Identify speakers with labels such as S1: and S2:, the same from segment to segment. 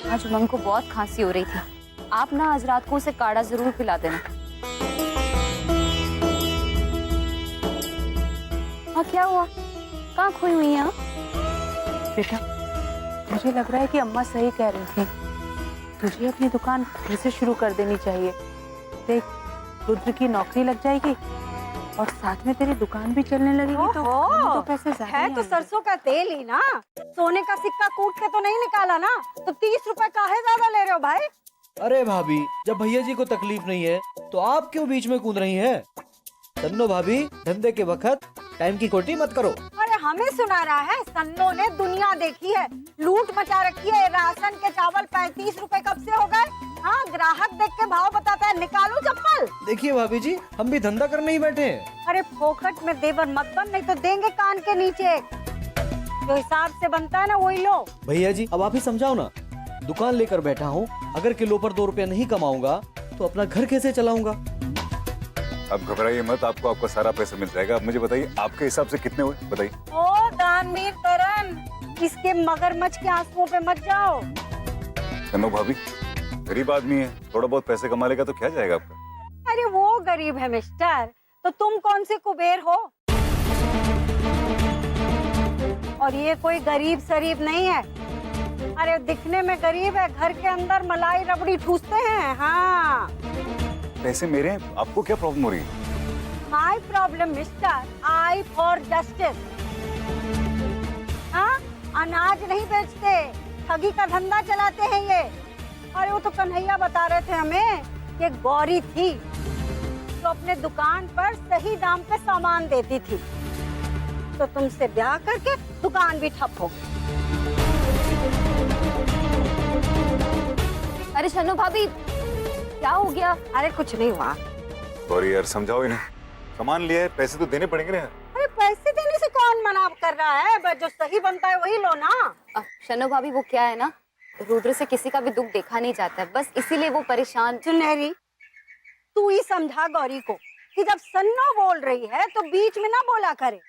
S1: आज उमंग को बहुत खांसी हो रही थी। आप ना आज रात को उसे काढ़ा जरूर पिला देना। हाँ क्या हुआ, कहाँ खोई हुई हैं आप?
S2: बेटा मुझे लग रहा है कि अम्मा सही कह रही थी, तुझे अपनी दुकान फिर से शुरू कर देनी चाहिए। देख रुद्र की नौकरी लग जाएगी और साथ में तेरी दुकान भी चलने लगेगी, तो पैसे ज्यादा
S3: है तो सरसों का तेल ही ना, सोने का सिक्का कूट के तो नहीं निकाला ना, तो 30 रुपए काहे ज्यादा ले रहे हो भाई?
S4: अरे भाभी, जब भैया जी को तकलीफ नहीं है तो आप क्यों बीच में कूद रही हैं? सन्नो भाभी, धंधे के वक्त टाइम की खोटी मत करो।
S3: अरे हमें सुना रहा है, सन्नो ने दुनिया देखी है, लूट मचा रखी है। राशन के चावल 35 रुपए कब से हो गए? हाँ, ग्राहक देख के भाव बताता है, निकालो चप्पल।
S4: देखिए भाभी जी, हम भी धंधा करने ही बैठे हैं।
S3: अरे फोकट में देवर मत बन, नहीं तो देंगे कान के नीचे। जो हिसाब से बनता है ना वही लो।
S4: भैया जी अब आप ही समझाओ ना, दुकान लेकर बैठा हूँ, अगर किलो पर 2 रुपया नहीं कमाऊंगा तो अपना घर कैसे चलाऊंगा?
S5: अब घबराइए मत, आपको आपका सारा पैसा मिल जाएगा। अब मुझे बताइए आपके हिसाब से कितने हुए, बताइए।
S3: ओ दानवीर तरन, इसके मगरमच्छ के आंसुओं पे मत जाओ।
S5: सन्नो भाभी गरीब आदमी है, थोड़ा बहुत पैसे कमा लेगा तो क्या जाएगा आपका?
S3: अरे वो गरीब है मिस्टर, तो तुम कौन से कुबेर हो? और ये कोई गरीब शरीफ नहीं है। अरे दिखने में गरीब है, घर के अंदर मलाई रबड़ी ठूसते हैं। हाँ
S5: पैसे मेरे हैं, आपको क्या प्रॉब्लम हो रही है?
S3: My problem mister, I for justice. हाँ, अनाज नहीं बेचते, ठगी का धंधा चलाते हैं ये। अरे वो तो कन्हैया बता रहे थे हमें, ये गौरी थी जो अपने दुकान पर सही दाम पे सामान देती थी, तो तुमसे ब्याह करके दुकान भी ठप हो।
S1: अरे शन्नो भाभी क्या हो गया?
S3: अरे कुछ नहीं हुआ।
S5: गौरी यार समझाओ इन्हें, सामान लिया है, पैसे तो देने पड़ेंगे ना।
S3: अरे पैसे देने से कौन मना कर रहा है? बस जो सही बनता है वही लो ना।
S1: शन्नो भाभी वो क्या है ना, रुद्र से किसी का भी दुख देखा नहीं जाता है, बस इसीलिए वो परेशान।
S3: सुनहरी, तू ही समझा गौरी को कि जब सन्नो बोल रही है तो बीच में ना बोला करे।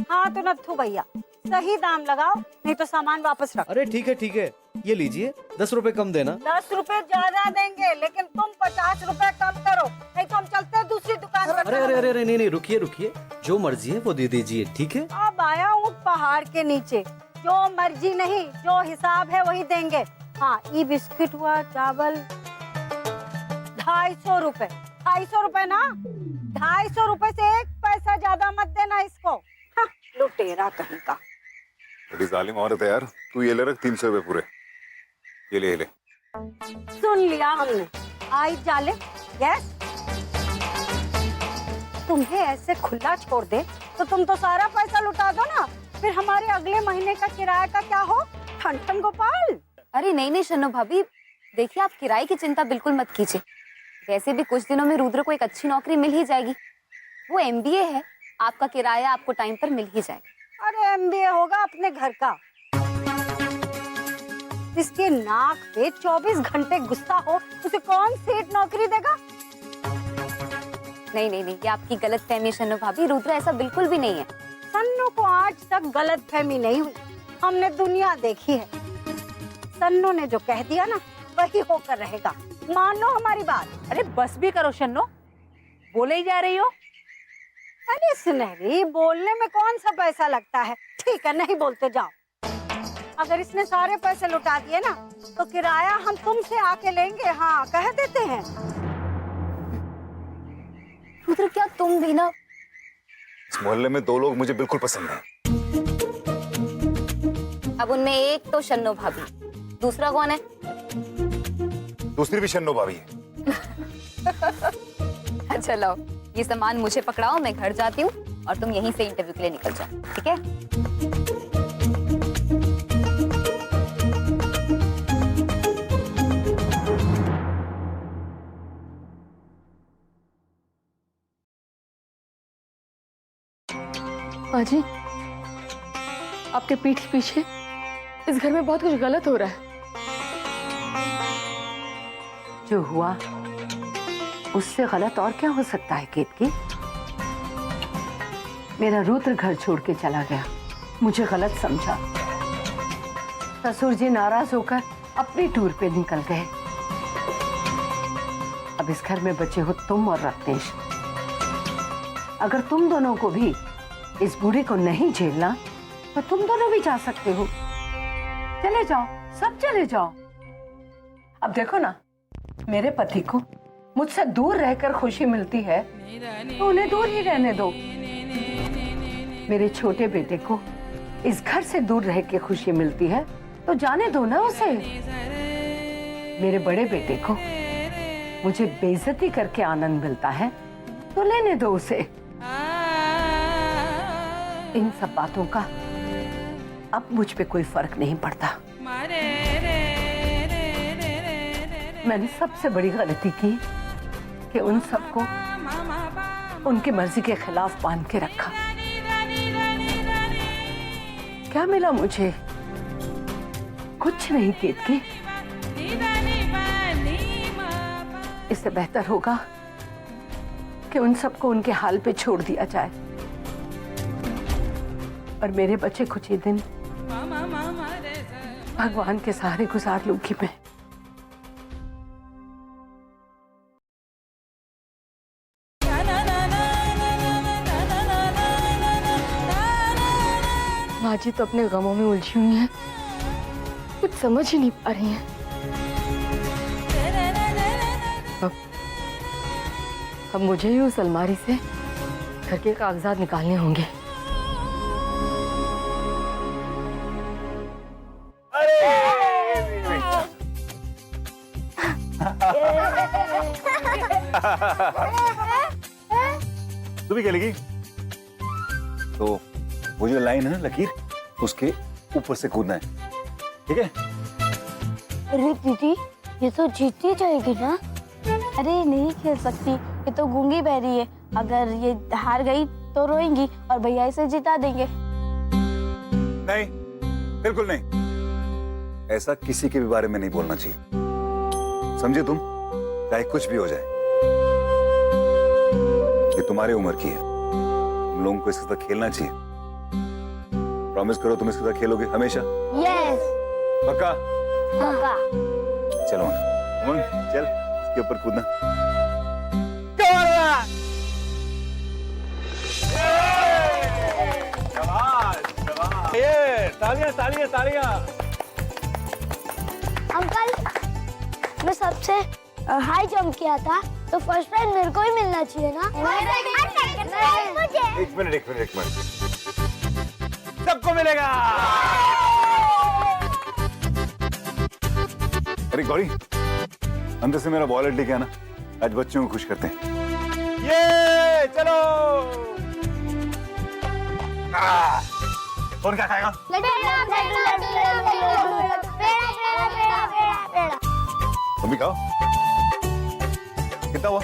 S3: हाँ तो नथु भैया सही दाम लगाओ, नहीं तो सामान वापस रख।
S4: अरे ठीक है, ये लीजिए, 10 रुपए कम देना।
S3: 10 रुपए ज्यादा देंगे, लेकिन तुम 50 रुपए कम करो, नहीं तो हम चलते हैं दूसरी दुकान पर।
S4: अरे नहीं, रुकिए, जो मर्जी है वो दे दीजिए, ठीक है?
S3: अब आया हूँ पहाड़ के नीचे, जो मर्जी नहीं, जो हिसाब है वही देंगे। हाँ, ये बिस्किट हुआ, चावल 250 रुपए। 250 रुपए ना, 250 रुपए से 1 पैसा ज्यादा मत देना इसको। हाँ, लुटेरा कहीं का।
S5: बड़ी जालिम औरत है यार। तू ये ले रख 300 रुपए पूरे, ये ले।
S3: सुन लिया हमने, आई जाले। यस, तुम्हें ऐसे खुला छोड़ दे तो तुम तो सारा पैसा लुटा दो ना, फिर हमारे अगले महीने का किराया का क्या हो? ठन गोपाल।
S1: अरे नहीं शन्नो भाभी, देखिए आप किराए की चिंता बिल्कुल मत कीजिए, वैसे भी कुछ दिनों में रुद्र को एक अच्छी नौकरी मिल ही जाएगी। वो MBA है, आपका किराया आपको टाइम पर मिल ही जाएगा।
S3: अरे MBA होगा अपने घर का, इसके नाक पे 24 घंटे गुस्सा हो, उसे कौन सेठ नौकरी देगा?
S1: नहीं, ये आपकी गलत फहमी शन्नो भाभी, रुद्र ऐसा बिल्कुल भी नहीं है।
S3: सन्नू को आज तक गलत फहमी नहीं हुई, हमने दुनिया देखी है। सन्नू ने जो कह दिया ना वही होकर रहेगा, मान लो हमारी बात।
S2: अरे बस भी करो शन्नो, बोले ही जा रही हो।
S3: अरे सुनहरी, बोलने में कौन सा पैसा लगता है? ठीक है, नहीं बोलते जाओ। अगर इसने सारे पैसे लुटा दिए ना तो किराया हम तुमसे आके लेंगे। हाँ, कह देते हैं।
S1: रुद्र क्या तुम भी ना,
S5: इस मोहल्ले में 2 लोग मुझे बिल्कुल पसंद हैं।
S1: अब उनमें एक तो शन्नो भाभी, दूसरा कौन है?
S5: दूसरी भी शन्नो भाभी है।
S1: अच्छा लो, ये सामान मुझे पकड़ाओ, मैं घर जाती हूँ और तुम यहीं से इंटरव्यू के लिए निकल जाओ, ठीक है?
S6: माँ जी, आपके पीठ पीछे इस घर में बहुत कुछ गलत हो रहा है।
S2: जो हुआ उससे गलत और क्या हो सकता है केतकी? मेरा रुद्र घर छोड़ के चला गया, मुझे गलत समझा। ससुर जी नाराज होकर
S7: अपनी टूर पे निकल गए। अब इस घर में बचे हो तुम और रत्नेश। अगर तुम दोनों को भी इस बूढ़े को नहीं झेलना तो तुम दोनों भी जा सकते हो। चले जाओ, सब चले जाओ। अब देखो ना, मेरे पति को मुझसे दूर रहकर खुशी मिलती है तो उन्हें दूर ही रहने दो। मेरे छोटे बेटे को इस घर से दूर रह के खुशी मिलती है तो जाने दो ना उसे। मेरे बड़े बेटे को मुझे बेइज्जती करके आनंद मिलता है तो लेने दो उसे। इन सब बातों का अब मुझ पे कोई फर्क नहीं पड़ता। मैंने सबसे बड़ी गलती की कि उन सबको उनकी मर्जी के खिलाफ बांध के रखा। क्या मिला मुझे? कुछ नहीं केतकी। इससे बेहतर होगा कि उन सबको उनके हाल पे छोड़ दिया जाए और मेरे बच्चे कुछ ही दिन भगवान के सहारे गुजार लूंगी मैं।
S6: माँ जी तो अपने गमों में उलझी हुई हैं, कुछ समझ ही नहीं पा रही हैं। अब मुझे ही उस अलमारी से घर के कागजात निकालने होंगे।
S5: तू भी खेलेगी? तो वो जो लाइन है ना लकीर, उसके ऊपर से कूदना है, ठीक है?
S8: अरे दीदी, ये तो जीतती जाएगी ना? अरे नहीं खेल सकती, ये तो गूंगी बहरी है। अगर ये हार गई तो रोएंगी और भैया इसे जिता देंगे।
S5: नहीं, बिल्कुल नहीं। ऐसा किसी के भी बारे में नहीं बोलना चाहिए, समझे तुम? चाहे कुछ भी हो जाए, ये तुम्हारी उम्र की है, तुम लोगों को इसके साथ खेलना चाहिए। प्रॉमिस करो तुम इसके साथ खेलोगे हमेशा?
S8: यस।
S5: पक्का?
S8: पक्का।
S5: चलो उमंग, चल इसके ऊपर कूदना। तालियां तालियां तालियां।
S8: अंकल, मैं सबसे हाई जंप किया था तो फर्स्ट प्राइज मेरे को ही मिलना चाहिए ना? मुझे।
S5: एक मिनट सबको मिलेगा। अरे गौरी, अंदर से मेरा वॉलेट लेके आना, आज बच्चों को खुश करते हैं। ये चलो। कौन क्या खाएगा? तुम भी खाओ। कितना हुआ?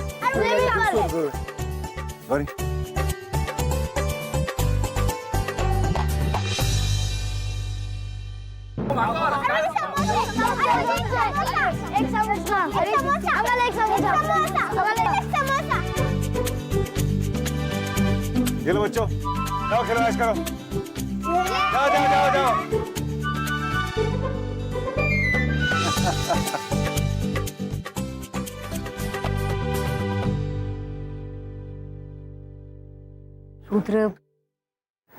S5: गौरी
S8: एक समोसा। एक समोसा।
S5: ये लो बच्चों, जाओ खेलो, ऐश करो। जाओ जाओ जाओ जाओ।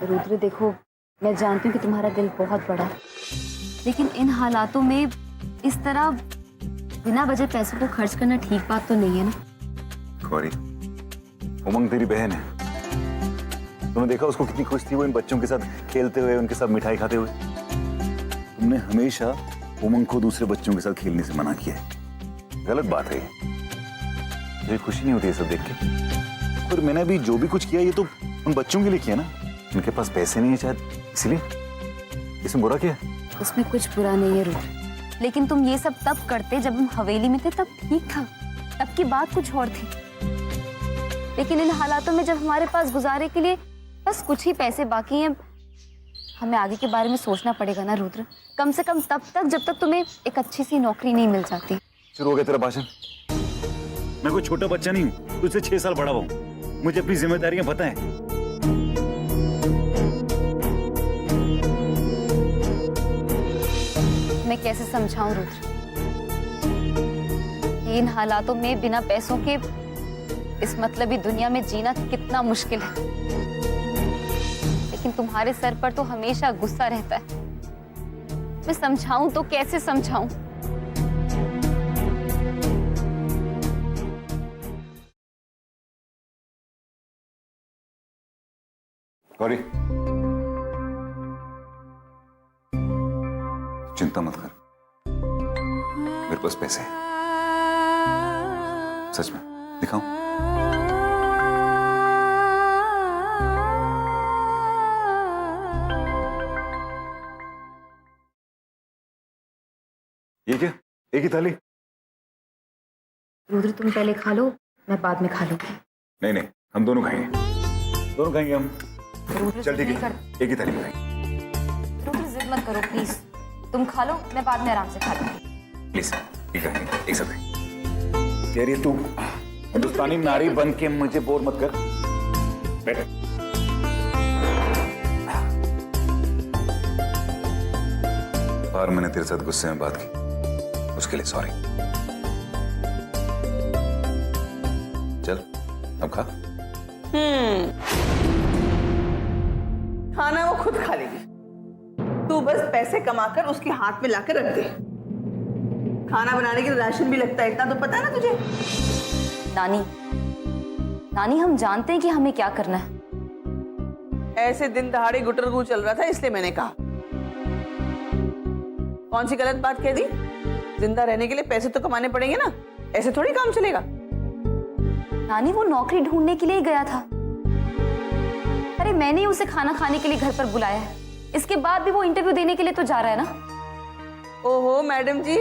S1: रुद्र देखो, मैं जानती हूँ कि तुम्हारा दिल बहुत बड़ा है, लेकिन इन हालातों में इस तरह बिना वजह पैसों को खर्च करना ठीक बात तो नहीं है ना।
S5: गौरी, उमंग तेरी बहन है, तुमने देखा उसको कितनी खुश थी वो इन बच्चों के साथ खेलते हुए, उनके साथ मिठाई खाते हुए। तुमने हमेशा उमंग को दूसरे बच्चों के साथ खेलने से मना किया है, गलत बात है। मुझे खुशी नहीं होती ये सब देख के। और मैंने भी जो भी कुछ किया ये तो उन बच्चों के लिए किया ना, उनके पास पैसे नहीं है शायद, इसलिए। इसमें बुरा क्या है?
S1: उसमें कुछ बुरा नहीं है रुद्र, लेकिन तुम ये सब तब करते जब हम हवेली में थे, तब ठीक था, तब की बात कुछ और थी। लेकिन इन हालातों में जब हमारे पास गुजारे के लिए बस कुछ ही पैसे बाकी हैं, हमें आगे के बारे में सोचना पड़ेगा ना रुद्र। कम से कम तब तक जब तक तुम्हें एक अच्छी सी नौकरी नहीं मिल जाती।
S5: शुरू हो गया तेरा भाषण। मैं कोई छोटा बच्चा नहीं हूँ, तुझसे 6 साल बड़ा हूँ, मुझे अपनी जिम्मेदारियां पता है।
S1: मैं कैसे समझाऊं रुद्र, कि इन हालातों में बिना पैसों के इस मतलबी दुनिया में जीना कितना मुश्किल है। लेकिन तुम्हारे सर पर तो हमेशा गुस्सा रहता है। मैं समझाऊं तो कैसे समझाऊं?
S5: गौरी, चिंता मत कर, मेरे पास पैसे हैं। सच में दिखाऊं? ये क्या? एक ही थाली?
S1: रुद्र तुम पहले खा लो, मैं बाद में खा लूंगी।
S5: नहीं नहीं, हम दोनों खाएंगे, दोनों खाएंगे हम।
S1: रुद्र
S5: चल ठीक
S1: नहीं
S5: है, एक ही थाली में खाएंगे।
S1: रुद्र जिद मत करो प्लीज, तुम खा लो, मैं बाद में आराम से खा लूंगी।
S5: प्लीज एक खाएंगे, एक साथ खाएंगे। कह रही है तू हिंदुस्तानी नारी बन के मुझे बोर मत कर। बैठ। बार मैंने तेरे साथ गुस्से में बात की, उसके लिए सॉरी। चल अब खा।
S9: खाना वो खुद खा लेगी, तू बस पैसे कमाकर उसके हाथ में लाकर रख दे। खाना बनाने के लिए राशन भी लगता है, इतना तो पता है ना तुझे।
S1: नानी हम जानते हैं कि हमें क्या करना है।
S9: ऐसे दिन दहाड़े गुटरगू चल रहा था, इसलिए मैंने कहा। कौन सी गलत बात कह दी? जिंदा रहने के लिए पैसे तो कमाने पड़ेंगे ना, ऐसे थोड़ी काम चलेगा।
S1: नानी वो नौकरी ढूंढने के लिए ही गया था। अरे मैंने ही उसे खाना खाने के लिए घर पर बुलाया है, इसके बाद भी वो इंटरव्यू देने के लिए तो जा रहा है ना।
S9: ओहो मैडम जी,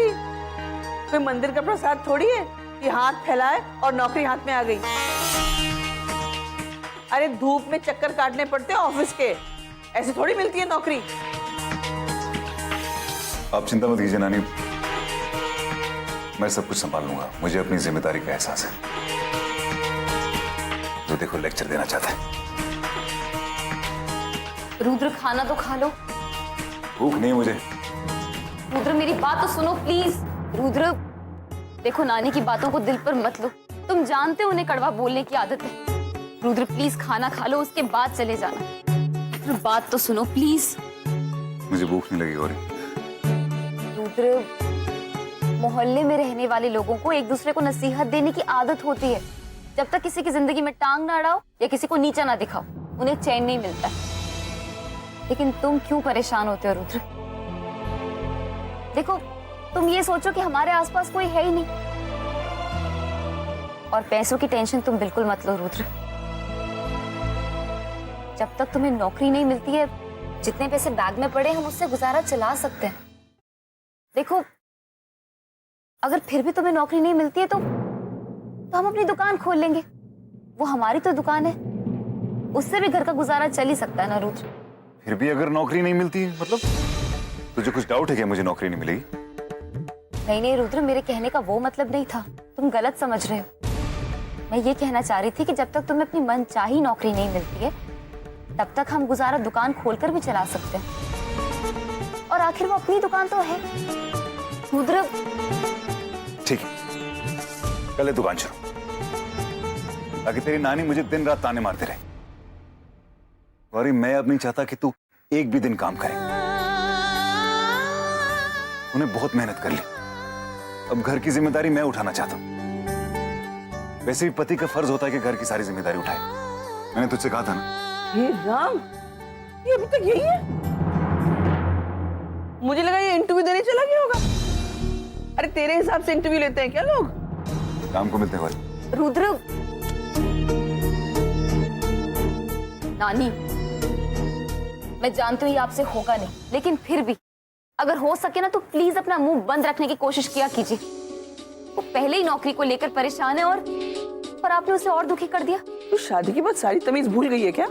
S9: कोई मंदिर का प्रसाद थोड़ी है कि हाथ फैलाए और नौकरी हाथ में आ गई। अरे धूप में चक्कर काटने पड़ते हैं ऑफिस के, ऐसे थोड़ी मिलती है नौकरी।
S5: आप चिंता मत कीजिए नानी, मैं सब कुछ संभाल लूंगा। मुझे अपनी जिम्मेदारी का एहसास है। तो देखो लेक्चर देना चाहता है।
S1: रुद्र खाना तो खा लो।
S5: भूख नहीं मुझे।
S1: रुद्र मेरी बात तो सुनो प्लीज। रुद्र देखो, नानी की बातों को दिल पर मत लो, तुम जानते हो उन्हें कड़वा बोलने की आदत है। रुद्र प्लीज खाना खा लो, उसके बाद चले जाना। रुद्र बात तो सुनो प्लीज।
S5: मुझे भूख नहीं लगी गौरी।
S1: रुद्र मोहल्ले में रहने वाले लोगों को एक दूसरे को नसीहत देने की आदत होती है। जब तक किसी की जिंदगी में टांग ना अड़ाओ या किसी को नीचा ना दिखाओ, उन्हें चैन नहीं मिलता। लेकिन तुम क्यों परेशान होते हो रुद्र? देखो, तुम ये सोचो कि हमारे आसपास कोई है ही नहीं, और पैसों की टेंशन तुम बिल्कुल मत लो रुद्र। जब तक तुम्हें नौकरी नहीं मिलती है, जितने पैसे बैग में पड़े हम उससे गुजारा चला सकते हैं। देखो, अगर फिर भी तुम्हें नौकरी नहीं मिलती है तो हम अपनी दुकान खोल लेंगे। वो हमारी तो दुकान है, उससे भी घर का गुजारा चल ही सकता है ना रुद्र।
S5: फिर भी अगर नौकरी नहीं मिलती है, मतलब तुझे कुछ डाउट है क्या मुझे नौकरी नहीं मिलेगी?
S1: नहीं रुद्र, मेरे कहने का वो मतलब नहीं था, तुम गलत समझ रहे हो। मैं ये कहना चाह रही थी कि जब तक तुम्हें अपनी मनचाही नौकरी नहीं मिलती है, तब तक हम गुजारा दुकान खोलकर भी चला सकते हैं। और आखिर वो अपनी दुकान तो है रुद्र।
S5: ठीक है, कल ये दुकान शुरू, ताकि तेरी नानी मुझे दिन रात ताने मारते रहे। गौरी, मैं अब नहीं चाहता कि तू एक भी दिन काम करे। तूने बहुत मेहनत कर ली, अब घर की जिम्मेदारी मैं उठाना चाहता हूं। वैसे भी पति का फर्ज होता है कि घर की सारी जिम्मेदारी उठाए। मैंने तुझसे कहा था ना।
S9: हे राम, ये अभी तक यही है। मुझे लगा ये इंटरव्यू देने चला गया होगा। अरे तेरे हिसाब से इंटरव्यू लेते हैं क्या लोग?
S5: काम को मिलते हैं गौरी।
S1: रुद्र, नानी मैं जानती हूँ ये आपसे होगा नहीं, लेकिन फिर भी अगर हो सके ना तो प्लीज अपना मुंह बंद रखने की कोशिश किया कीजिए। वो पहले ही नौकरी को लेकर परेशान है और आपने उसे और दुखी कर दिया।
S9: तू शादी के बाद सारी तमीज भूल गई है क्या?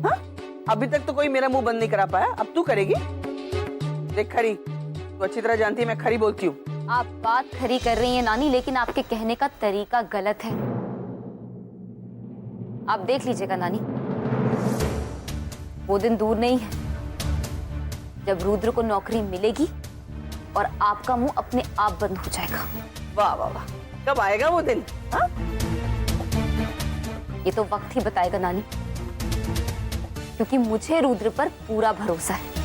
S9: हाँ? अभी तक तो कोई मेरा मुंह बंद नहीं करा पाया, अब तू करेगी? देख खरी, तू अच्छी तरह जानती है मैं खरी बोलती हूँ।
S1: आप बात खरी कर रही हैं नानी, लेकिन आपके कहने का तरीका गलत है। आप देख लीजिएगा नानी, वो दिन दूर नहीं है जब रुद्र को नौकरी मिलेगी और आपका मुंह अपने आप बंद हो जाएगा।
S9: वाह वाह वाह, कब आएगा वो दिन? हाँ?
S1: ये तो वक्त ही बताएगा नानी, क्योंकि मुझे रुद्र पर पूरा भरोसा है।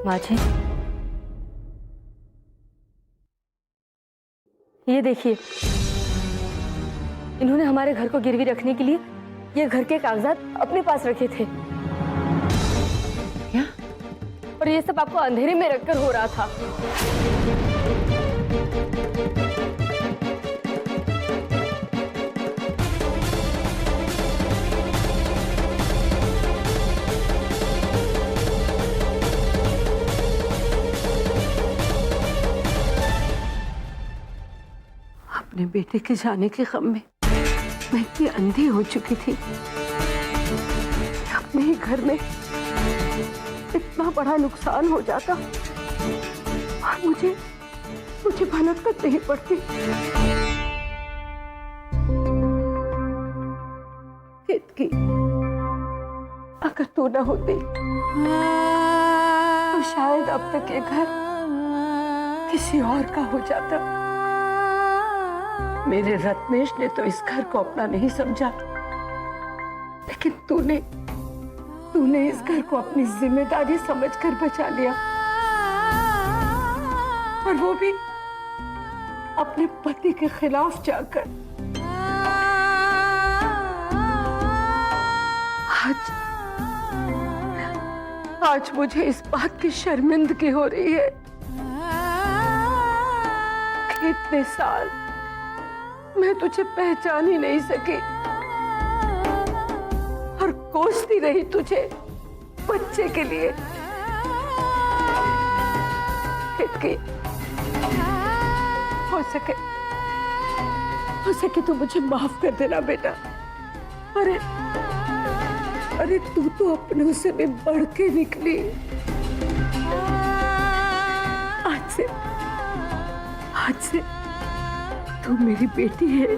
S6: माँ जी, ये देखिए, इन्होंने हमारे घर को गिरवी रखने के लिए ये घर के कागजात अपने पास रखे थे।
S2: क्या?
S6: और ये सब आपको अंधेरे में रखकर हो रहा था।
S7: अपने बेटे के जाने के गम में मैं इतनी अंधी हो चुकी थी कि अपने ही घर में इतना बड़ा नुकसान हो जाता और मुझे भनक तक नहीं पड़ती। केतकी, अगर तू न होती तो शायद अब तक ये घर किसी और का हो जाता। मेरे रत्नेश ने तो इस घर को अपना नहीं समझा, लेकिन तूने इस घर को अपनी जिम्मेदारी समझकर बचा लिया, और वो भी अपने पति के खिलाफ जाकर। आज मुझे इस बात की शर्मिंदगी हो रही है कि इतने साल मैं तुझे पहचान ही नहीं सकी और कोसती रही तुझे बच्चे के लिए। केतकी, हो सके तो मुझे माफ कर देना बेटा। अरे तू तो अपनों से भी बढ़ के निकली। आज से तू मेरी बेटी है।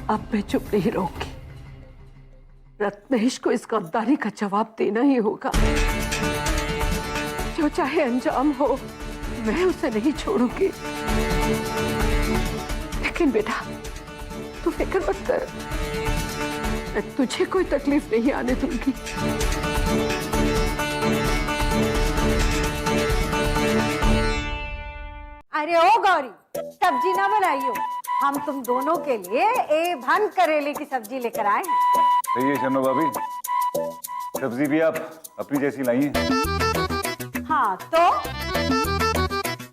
S7: अब मैं चुप नहीं रहूंगी। रत्नेश को इस गद्दारी का जवाब देना ही होगा। जो चाहे अंजाम हो, मैं उसे नहीं छोड़ूंगी। लेकिन बेटा, तू फिक्र मत कर, मैं तुझे कोई तकलीफ नहीं आने दूंगी।
S3: अरे ओ गौरी, सब्जी ना बनाइयो, हम तुम दोनों के लिए A1 करेले की सब्जी लेकर आए हैं।
S5: सही है शर्मा भाभी, सब्जी भी आप अपनी जैसी लाई हैं।
S3: हाँ तो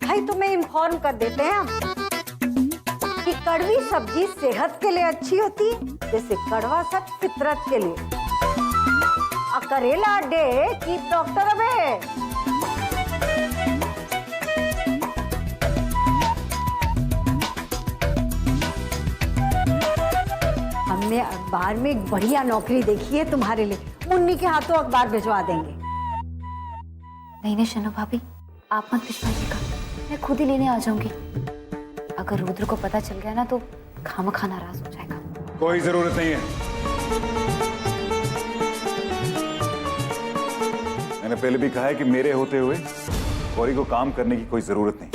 S3: भाई तुम्हें इन्फॉर्म कर देते हैं हम कि कड़वी सब्जी सेहत के लिए अच्छी होती है, जैसे कड़वा सब फितरत के लिए। करेला डे की डॉक्टर अबे। हमने अखबार में एक बढ़िया नौकरी देखी है तुम्हारे लिए, मुन्नी के हाथों अखबार भिजवा देंगे।
S1: नहीं शनु भाभी, आप मत भिजवाइएगा, मैं खुद ही लेने आ जाऊंगी। अगर रुद्र को पता चल गया ना तो खामखा नाराज हो जाएगा।
S5: कोई जरूरत नहीं है। मैंने पहले भी कहा है कि मेरे होते हुए गौरी को काम करने की कोई जरूरत नहीं।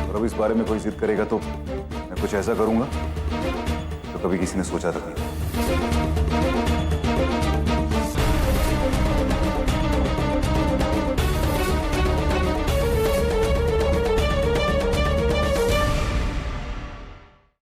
S5: और अब इस बारे में कोई जिद करेगा तो मैं कुछ ऐसा करूंगा तो कभी किसी ने सोचा तक नहीं।